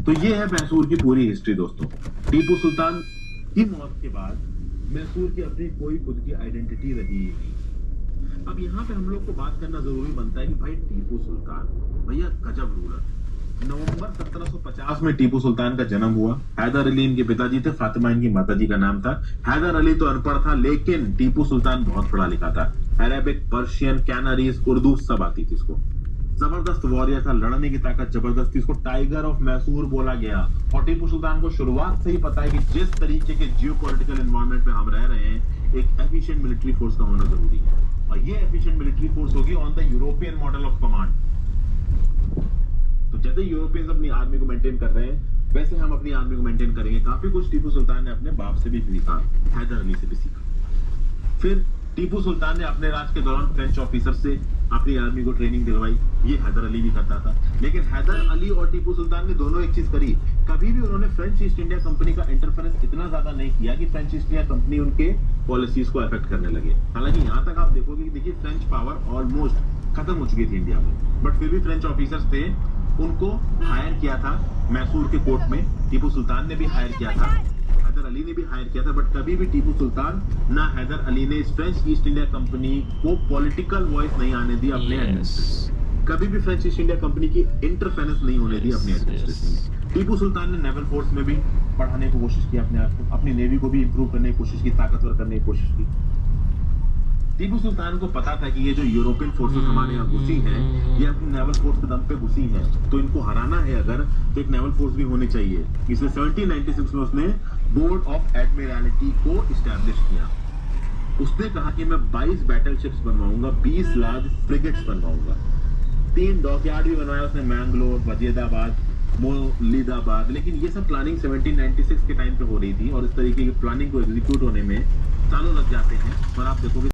तो ये है मैसूर की पूरी हिस्ट्री दोस्तों। टीपू सुल्तान की मौत के बाद मैसूर की अपनी कोई खुद की आइडेंटिटी रही ही नहीं। अब यहाँ पे हम लोग को बात करना जरूरी बनता है कि भाई टीपू सुल्तान भैया गजब रूलर। नवंबर 1750 में टीपू सुल्तान का जन्म हुआ। हैदर अली इनके पिताजी थे, फातिमा इनकी माताजी का नाम था। हैदर अली तो अनपढ़ था, लेकिन टीपू सुल्तान बहुत पढ़ा लिखा था। अरेबिक, पर्शियन, कैनारीज, उर्दू सब आती थी इसको। जबरदस्त वॉरियर था, लड़ने की ताकत जबरदस्त थी। इसको टाइगर ऑफ मैसूर बोला गया। और टीपू सुल्तान को शुरुआत से ही पता है कि जिस तरीके के जियोपॉलिटिकल एनवायरनमेंट में हम रह रहे हैं, एक एफिशिएंट मिलिट्री फोर्स का होना जरूरी है। और ये एफिशिएंट मिलिट्री फोर्स होगी on the European model of command. तो जैसे यूरोपियंस अपनी आर्मी को मेंटेन कर रहे हैं, वैसे हम अपनी आर्मी को मेंटेन करेंगे। काफी कुछ टीपू सुल्तान ने अपने बाप से भी सीखा, हैदर अली से भी सीखा। फिर टीपू सुल्तान ने अपने राज के दौरान फ्रेंच ऑफिसर से अपनी आर्मी को ट्रेनिंग दिलवाई। ये हैदर अली भी करता था। लेकिन हैदर अली और टीपू सुल्तान ने दोनों एक चीज करी, कभी भी उन्होंने फ्रेंच ईस्ट इंडिया कंपनी का इंटरफेरेंस इतना ज्यादा नहीं किया कि फ्रेंच ईस्ट इंडिया कंपनी उनके पॉलिसीज को अफेक्ट करने लगे। हालांकि यहाँ तक आप देखोगे कि देखिए फ्रेंच पावर ऑलमोस्ट खत्म हो चुकी थी इंडिया में, बट फिर भी फ्रेंच ऑफिसर्स थे, उनको हायर किया था मैसूर के कोर्ट में। टीपू सुल्तान ने भी हायर किया था, हैदर अली ने भी हायर किया था। बट कभी भी टीपू सुल्तान ना हैदर अली ने इस फ्रेंच ईस्ट इंडिया कंपनी को पॉलिटिकल वॉइस नहीं आने दी अपने एडमिनिस्ट्रेशन। कभी भी फ्रेंच ईस्ट इंडिया कंपनी की इंटरफेरेंस नहीं होने दी अपने एडमिनिस्ट्रेशन में। टीपू सुल्तान ने नेवल फोर्स में भी पढ़ाने की कोशिश की अपने आप को, अपनी नेवी को भी इंप्रूव करने की कोशिश की, ताकतवर करने की कोशिश की। टीपू सुल्तान को पता था कि ये जो यूरोपियन फोर्सेस हमारे यहाँ घुसी हैं, ये अपनी नेवल फोर्स के दम पे घुसी हैं, तो इनको हराना है अगर, तो एक नेवल फोर्स भी होनी चाहिए। इसलिए 1796 में उसने बोर्ड ऑफ एडमिरल्टी को इस्टेब्लिश किया। उसने कहा कि मैं 22 बैटलशिप्स बनवाऊंगा, 20 लार्ज फ्रिगेट्स बनवाऊंगा। 3 डॉकयार्ड भी बनवाया उसने, मैंगलोर, वजीदाबाद, मोलिदाबाद। लेकिन ये सब प्लानिंग 1796 के टाइम पे हो रही थी, और इस तरीके की प्लानिंग को एग्जीक्यूट होने में सालों लग जाते हैं। और आप देखोगे